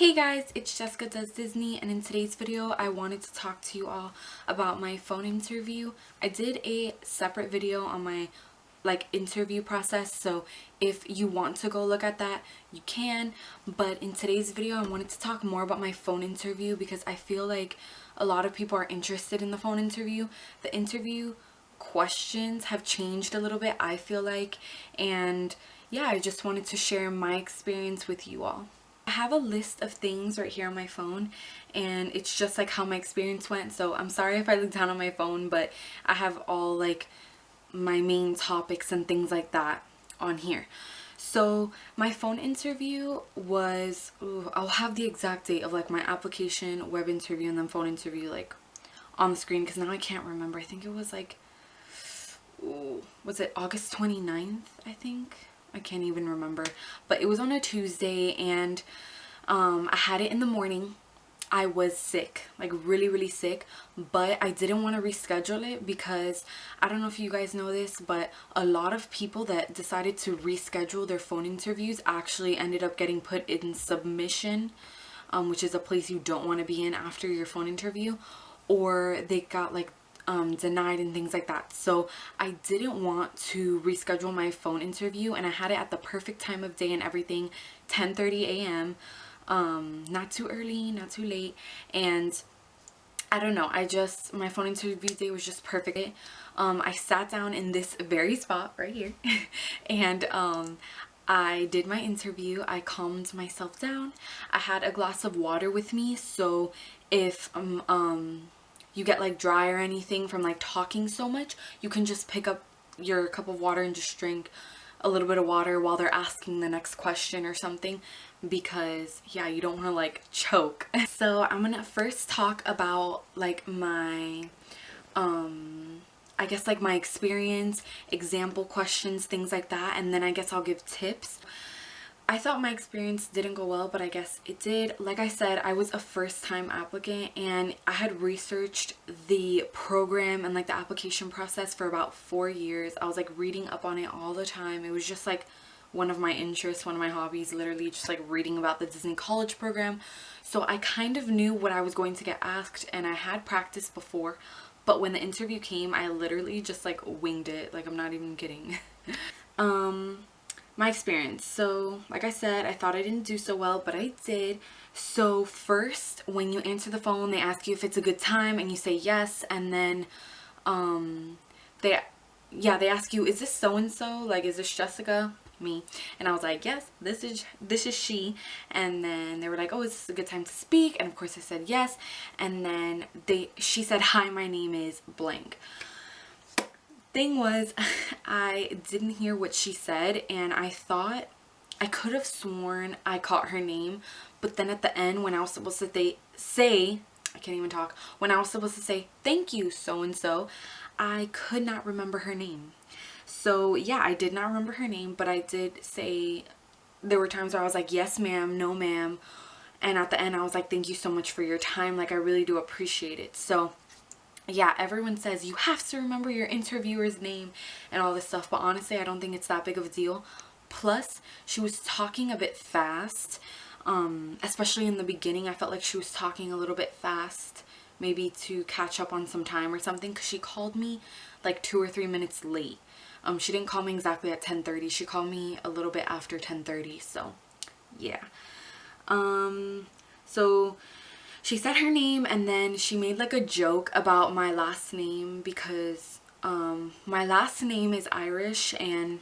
Hey guys, it's Jessica Does Disney, and in today's video I wanted to talk to you all about my phone interview. I did a separate video on my interview process, so if you want to go look at that you can, but in today's video I wanted to talk more about my phone interview because I feel like a lot of people are interested in the phone interview. The interview questions have changed a little bit, I feel like, and yeah, I just wanted to share my experience with you all. I have a list of things right here on my phone, and it's just like how my experience went, so I'm sorry if I look down on my phone, but I have all like my main topics and things like that on here. So my phone interview was, I'll have the exact date of like my application, web interview, and then phone interview like on the screen because now I can't remember. I think it was like, was it August 29th, I think? I can't even remember, but it was on a Tuesday, and I had it in the morning. I was sick, like really sick, but I didn't want to reschedule it because I don't know if you guys know this, but a lot of people that decided to reschedule their phone interviews actually ended up getting put in submission, which is a place you don't want to be in after your phone interview, or they got like denied and things like that. So I didn't want to reschedule my phone interview, and I had it at the perfect time of day and everything, 10:30 a.m. Not too early, not too late, and I don't know, my phone interview day was just perfect. I sat down in this very spot right here and I did my interview. I calmed myself down. I had a glass of water with me, so if you get like dry or anything from like talking so much, you can just pick up your cup of water and just drink a little bit of water while they're asking the next question or something, because yeah, you don't want to like choke. So I'm gonna first talk about like my I guess like my experience, example questions, things like that, and then I guess I'll give tips. I thought my experience didn't go well, but I guess it did. Like I said, I was a first-time applicant, and I had researched the program and like the application process for about 4 years. I was like reading up on it all the time. It was just like one of my interests, one of my hobbies, literally just like reading about the Disney College program. So I kind of knew what I was going to get asked, and I had practiced before, but when the interview came, I literally just like winged it. Like, I'm not even kidding. My experience. So like I said, I thought I didn't do so well, but I did. So first, when you answer the phone, they ask you if it's a good time, and you say yes, and then they ask you, is this so and so, like, is this Jessica? Me. And I was like, yes, this is she. And then they were like, oh, is this a good time to speak? And of course I said yes. And then she said, hi, my name is blank. Thing was, I didn't hear what she said, and I thought, I could have sworn I caught her name, but then at the end, when I was supposed to say, I can't even talk, when I was supposed to say thank you so and so, I could not remember her name. So yeah, I did not remember her name, but I did say, there were times where I was like, yes ma'am, no ma'am, and at the end I was like, thank you so much for your time, like I really do appreciate it. So yeah, everyone says you have to remember your interviewer's name and all this stuff, but honestly I don't think it's that big of a deal. Plus, she was talking a bit fast, especially in the beginning. I felt like she was talking a little bit fast, maybe to catch up on some time or something, because she called me like 2 or 3 minutes late. She didn't call me exactly at 10:30. She called me a little bit after 10:30, so yeah. So she said her name, and then she made like a joke about my last name because my last name is Irish, and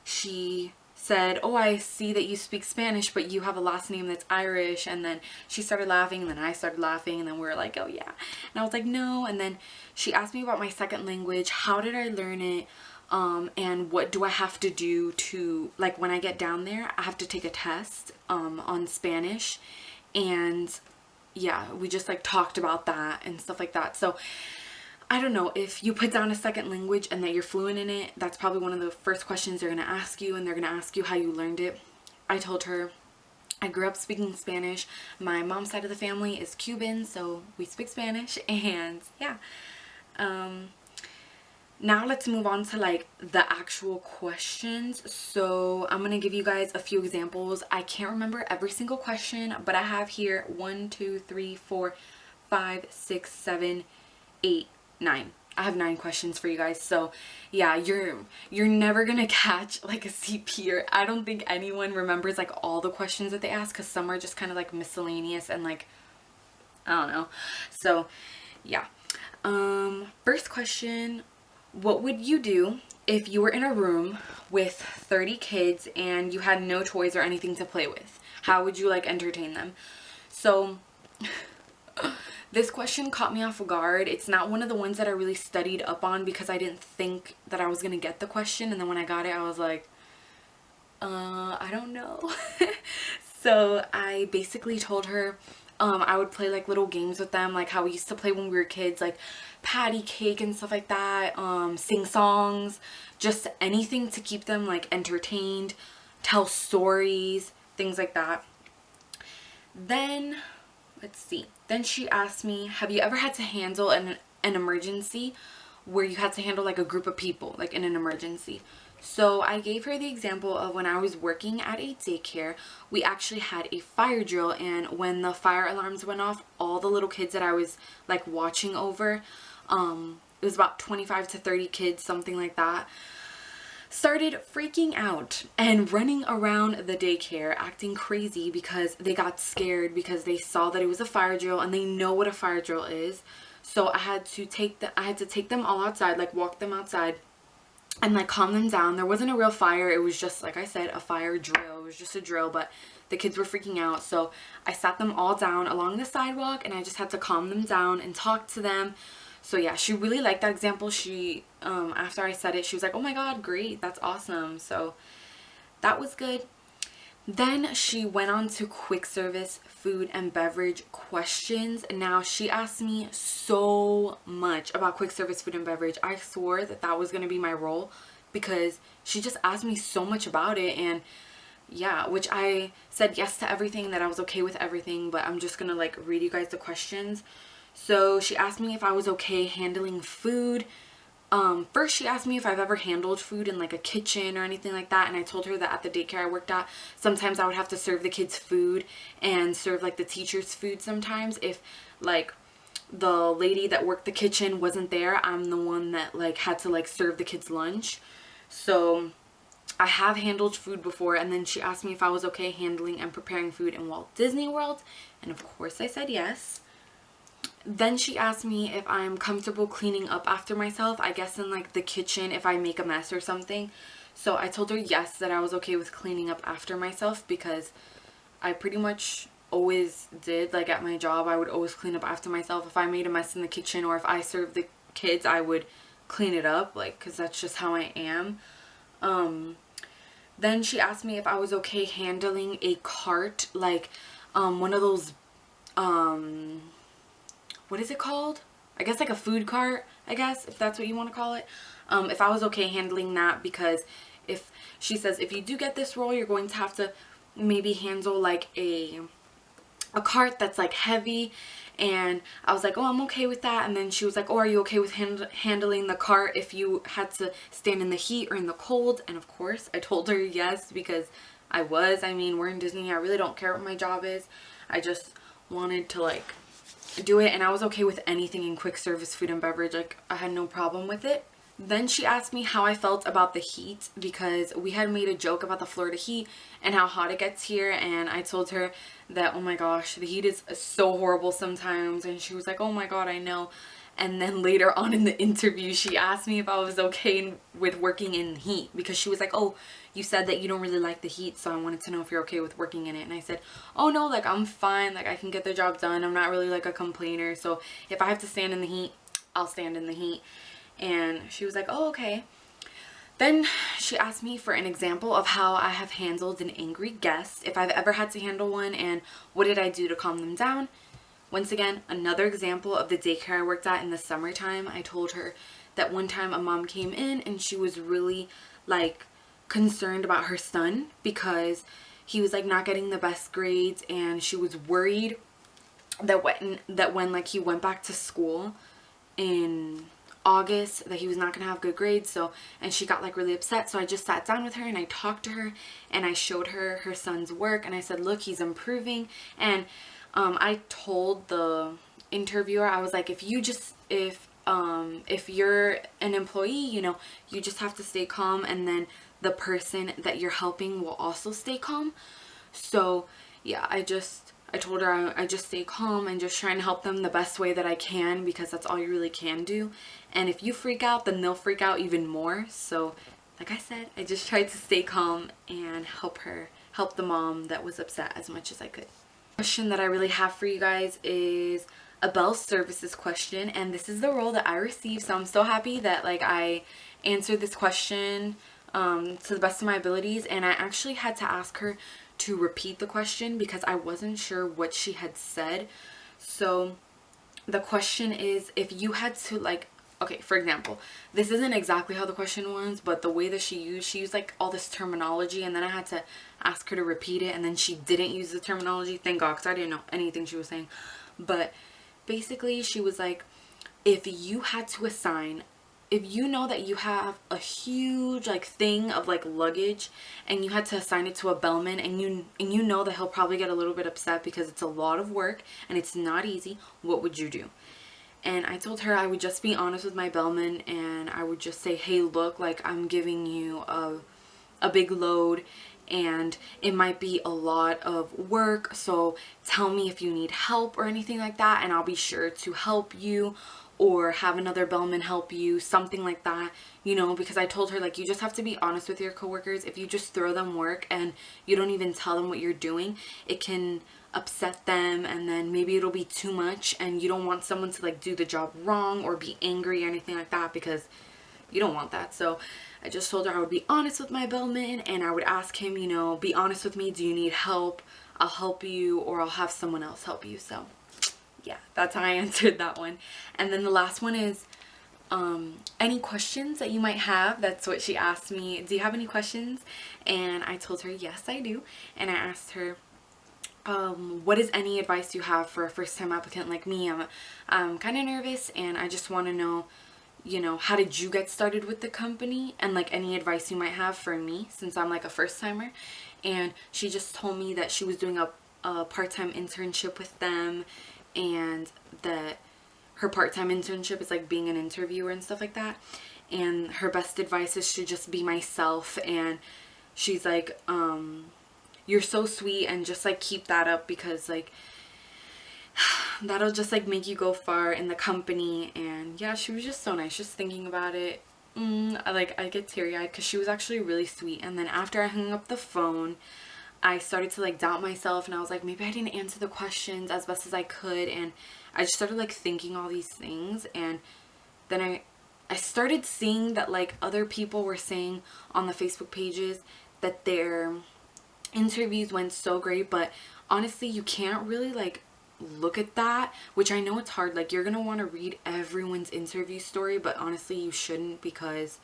she said, oh, I see that you speak Spanish, but you have a last name that's Irish. And then she started laughing, and then I started laughing, and then we were like, oh yeah. And I was like, no. And then she asked me about my second language, how did I learn it, and what do I have to do to, like, when I get down there I have to take a test on Spanish. And yeah, we just like talked about that and stuff like that. So I don't know, if you put down a second language and that you're fluent in it, that's probably one of the first questions they're gonna ask you, and they're gonna ask you how you learned it. I told her I grew up speaking Spanish. My mom's side of the family is Cuban, so we speak Spanish, and yeah. Now let's move on to like the actual questions. So I'm gonna give you guys a few examples. I can't remember every single question, but I have here 1, 2, 3, 4, 5, 6, 7, 8, 9. I have 9 questions for you guys. So yeah, you're never gonna catch like a CP, or I don't think anyone remembers like all the questions that they ask, because some are just kind of like miscellaneous and like I don't know. So yeah. First question: what would you do if you were in a room with 30 kids and you had no toys or anything to play with? How would you like entertain them? So this question caught me off guard. It's not one of the ones that I really studied up on, because I didn't think that I was gonna get the question, and then when I got it I was like, I don't know. So I basically told her I would play like little games with them, like how we used to play when we were kids, like patty cake and stuff like that, sing songs, just anything to keep them like entertained, tell stories, things like that. Then let's see, then she asked me, have you ever had to handle an emergency where you had to handle like a group of people, like in an emergency? So I gave her the example of when I was working at a daycare, we actually had a fire drill, and when the fire alarms went off, all the little kids that I was like watching over, it was about 25 to 30 kids, something like that, started freaking out and running around the daycare acting crazy because they got scared, because they saw that it was a fire drill and they know what a fire drill is. So I had to take them all outside, like walk them outside and like calm them down. There wasn't a real fire, it was just, like I said, a fire drill. It was just a drill, but the kids were freaking out. So I sat them all down along the sidewalk and I just had to calm them down and talk to them. So yeah, she really liked that example. She after I said it, she was like, oh my god, great, that's awesome. So that was good. Then she went on to quick service food and beverage questions. Now she asked me so much about quick service food and beverage. I swore that that was going to be my role, because she just asked me so much about it. And yeah, which I said yes to everything, that I was okay with everything, but I'm just gonna like read you guys the questions. So she asked me if I was okay handling food. First she asked me if I've ever handled food in like a kitchen or anything like that, and I told her that at the daycare I worked at, sometimes I would have to serve the kids food and serve like the teachers food sometimes. If like the lady that worked the kitchen wasn't there, I'm the one that like had to like serve the kids lunch. So I have handled food before. And then she asked me if I was okay handling and preparing food in Walt Disney World, and of course I said yes. Then she asked me if I'm comfortable cleaning up after myself, I guess in like the kitchen if I make a mess or something. So I told her yes, that I was okay with cleaning up after myself, because I pretty much always did. Like at my job, I would always clean up after myself. If I made a mess in the kitchen or if I served the kids, I would clean it up, like, because that's just how I am. Then she asked me if I was okay handling a cart, like one of those what is it called? I guess like a food cart, I guess, if that's what you want to call it. If I was okay handling that, because if she says if you do get this role, you're going to have to maybe handle like a cart that's like heavy. And I was like, oh, I'm okay with that. And then she was like, oh, are you okay with handling the cart if you had to stand in the heat or in the cold? And of course I told her yes, because I was. I mean, we're in Disney, I really don't care what my job is. I just wanted to like do it, and I was okay with anything in quick service food and beverage. Like I had no problem with it. Then she asked me how I felt about the heat, because we had made a joke about the Florida heat and how hot it gets here, and I told her that, oh my gosh, the heat is so horrible sometimes. And she was like, oh my god, I know. And then later on in the interview, she asked me if I was okay with working in heat, because she was like, oh, you said that you don't really like the heat, so I wanted to know if you're okay with working in it. And I said, oh no, like I'm fine, like I can get the job done. I'm not really like a complainer, so if I have to stand in the heat, I'll stand in the heat. And she was like, oh, okay. Then she asked me for an example of how I have handled an angry guest, if I've ever had to handle one, and what did I do to calm them down. Once again, another example of the daycare I worked at in the summertime. I told her that one time a mom came in and she was really like concerned about her son, because he was like not getting the best grades, and she was worried that when like he went back to school in August that he was not gonna have good grades. So, and she got like really upset. So I just sat down with her and I talked to her and I showed her her son's work and I said, look, he's improving. And I told the interviewer, I was like, if you're an employee, you know, you just have to stay calm, and then the person that you're helping will also stay calm. So yeah, I told her I just stay calm and just trying to help them the best way that I can, because that's all you really can do. And if you freak out, then they'll freak out even more. So like I said, I just tried to stay calm and help the mom that was upset as much as I could. The question that I really have for you guys is a Bell Services question, and this is the role that I received. So I'm so happy that like I answered this question to the best of my abilities, and I actually had to ask her to repeat the question because I wasn't sure what she had said. So the question is, if you had to like, okay, for example, this isn't exactly how the question was, but the way that she used like all this terminology, and then I had to ask her to repeat it, and then she didn't use the terminology, thank God, because I didn't know anything she was saying. But basically she was like, if you had to assign, if you know that you have a huge like thing of like luggage and you had to assign it to a bellman, and you know that he'll probably get a little bit upset because it's a lot of work and it's not easy, what would you do? And I told her I would just be honest with my bellman, and I would just say, hey, look, like I'm giving you a big load and it might be a lot of work, so tell me if you need help or anything like that, and I'll be sure to help you, or have another bellman help you, something like that, you know, because I told her like you just have to be honest with your coworkers. If you just throw them work and you don't even tell them what you're doing, it can upset them, and then maybe it'll be too much, and you don't want someone to like do the job wrong or be angry or anything like that, because you don't want that. So I just told her I would be honest with my bellman, and I would ask him, you know, be honest with me, do you need help? I'll help you, or I'll have someone else help you. So yeah, that's how I answered that one. And then the last one is any questions that you might have. That's what she asked me. Do you have any questions? And I told her yes, I do. And I asked her, what is any advice you have for a first-time applicant like me? I'm kind of nervous, and I just want to know, you know, how did you get started with the company, and like any advice you might have for me since I'm like a first-timer. And she just told me that she was doing a part-time internship with them, and that her part-time internship is like being an interviewer and stuff like that, and her best advice is to just be myself. And she's like, you're so sweet, and just like keep that up, because like that'll just like make you go far in the company. And yeah, she was just so nice. Just thinking about it, I get teary-eyed, because she was actually really sweet. And then after I hung up the phone, I started to like doubt myself, and I was like, maybe I didn't answer the questions as best as I could, and I just started like thinking all these things. And then I started seeing that like other people were saying on the Facebook pages that their interviews went so great, but honestly you can't really like look at that, which I know it's hard. Like you're gonna want to read everyone's interview story, but honestly you shouldn't, because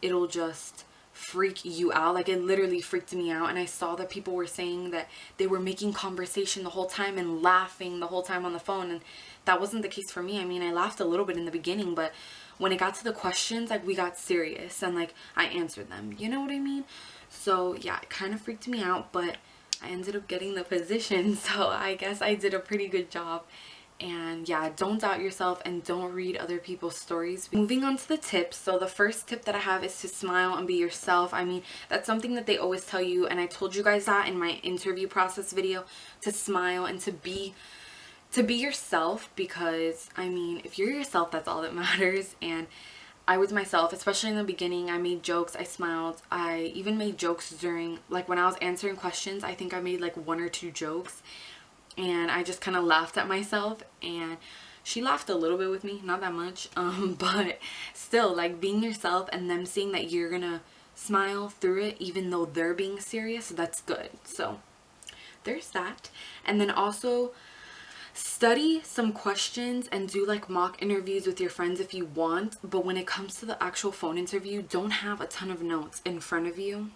it'll just freak you out. Like it literally freaked me out. And I saw that people were saying that they were making conversation the whole time and laughing the whole time on the phone, and that wasn't the case for me. I mean, I laughed a little bit in the beginning, but when it got to the questions, like we got serious, and like I answered them, you know what I mean? So yeah, it kind of freaked me out, but I ended up getting the position, so I guess I did a pretty good job. And yeah, don't doubt yourself, and don't read other people's stories. Moving on to the tips. So the first tip that I have is to smile and be yourself. I mean, that's something that they always tell you, and I told you guys that in my interview process video, to smile and to be yourself, because I mean, if you're yourself, that's all that matters. And I was myself, especially in the beginning. I made jokes, I smiled, I even made jokes during, like when I was answering questions. I think I made like 1 or 2 jokes, and I just kind of laughed at myself, and she laughed a little bit with me, not that much, but still, like being yourself and them seeing that you're gonna smile through it even though they're being serious, that's good. So there's that. And then also study some questions and do like mock interviews with your friends if you want, but when it comes to the actual phone interview, don't have a ton of notes in front of you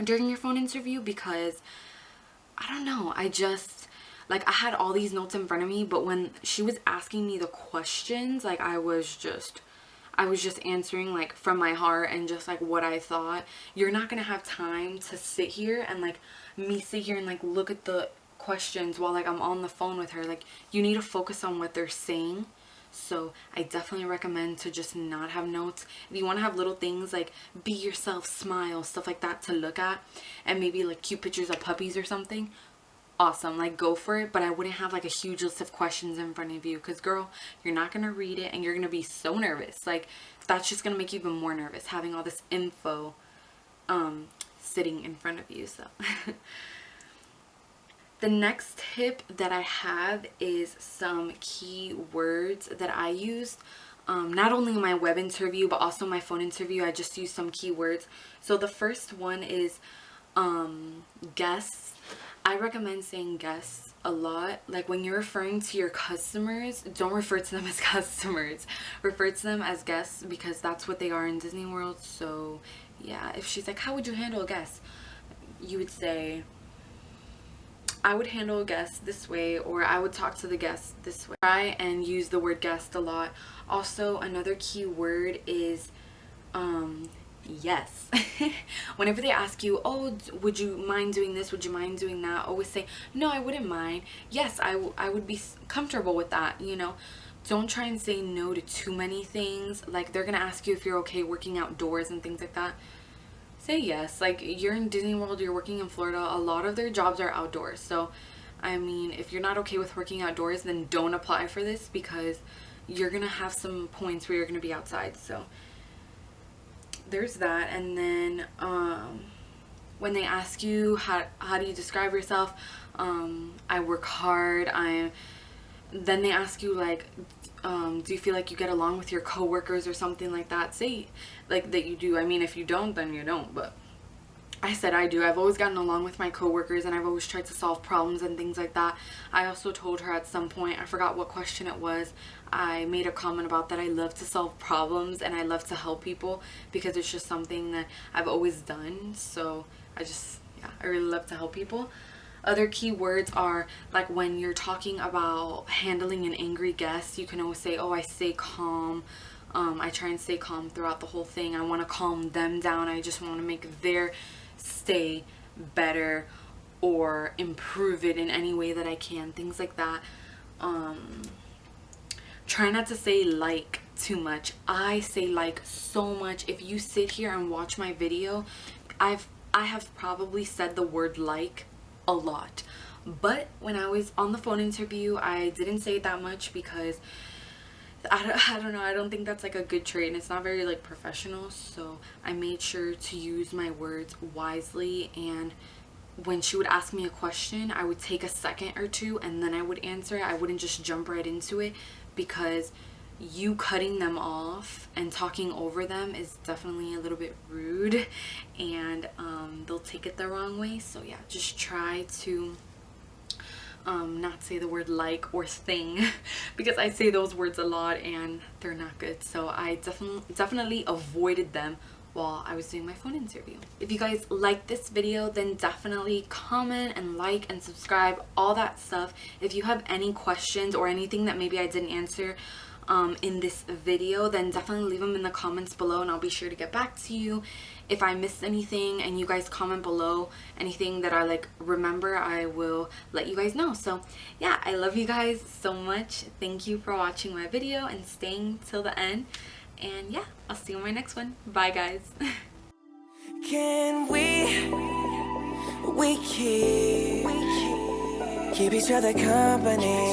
during your phone interview, because I don't know, I had all these notes in front of me, but when she was asking me the questions, like I I was just answering like from my heart and just like what I thought. You're not gonna have time to sit here and like me sit here and like look at the questions while like I'm on the phone with her. Like, you need to focus on what they're saying. So I definitely recommend to just not have notes. If you want to have little things like be yourself, smile, stuff like that to look at, and maybe like cute pictures of puppies or something, awesome, like go for it. But I wouldn't have like a huge list of questions in front of you, because girl, you're not gonna read it and you're gonna be so nervous. Like, that's just gonna make you even more nervous having all this info sitting in front of you. So the next tip that I have is some key words that I used. Not only in my web interview, but also my phone interview. I just used some keywords. So the first one is guests. I recommend saying guests a lot. Like, when you're referring to your customers, don't refer to them as customers. Refer to them as guests, because that's what they are in Disney World. So yeah, if she's like, how would you handle a guest? You would say, I would handle a guest this way, or I would talk to the guest this way. Try and use the word guest a lot. Also, another key word is yes. Whenever they ask you, oh, would you mind doing this, would you mind doing that, always say, no, I wouldn't mind. Yes, I would be comfortable with that, you know. Don't try and say no to too many things. Like, they're gonna ask you if you're okay working outdoors and things like that. Say yes. Like, you're in Disney World, you're working in Florida, a lot of their jobs are outdoors. So I mean, if you're not okay with working outdoors, then don't apply for this, because you're gonna have some points where you're gonna be outside. So there's that. And then when they ask you how do you describe yourself, I work hard. Then they ask you like, do you feel like you get along with your coworkers or something like that? Say like that you do. I mean, if you don't, then you don't, but I said I do. I've always gotten along with my coworkers, and I've always tried to solve problems and things like that. I also told her at some point, I forgot what question it was, I made a comment about that I love to solve problems and I love to help people, because it's just something that I've always done. So I really love to help people. Other key words are like when you're talking about handling an angry guest, you can always say, oh, I stay calm. I try and stay calm throughout the whole thing. I want to calm them down. I just want to make their stay better or improve it in any way that I can. Things like that. Try not to say like too much. I say like so much. If you sit here and watch my video, I have probably said the word like a lot, but when I was on the phone interview, I didn't say it that much, because I don't know, I don't think that's like a good trait, and it's not very like professional. So I made sure to use my words wisely, and when she would ask me a question, I would take a second or two and then I would answer it. I wouldn't just jump right into it, because you cutting them off and talking over them is definitely a little bit rude, and they'll take it the wrong way. So yeah, just try to not say the word like or thing, because I say those words a lot and they're not good. So I definitely avoided them while I was doing my phone interview. If you guys like this video, then definitely comment and like and subscribe, all that stuff. If you have any questions or anything that maybe I didn't answer in this video, then definitely leave them in the comments below, and I'll be sure to get back to you. If I missed anything and you guys comment below anything that I like remember, I will let you guys know. So yeah, I love you guys so much. Thank you for watching my video and staying till the end, and yeah, I'll see you in my next one. Bye guys. Can we keep each other company?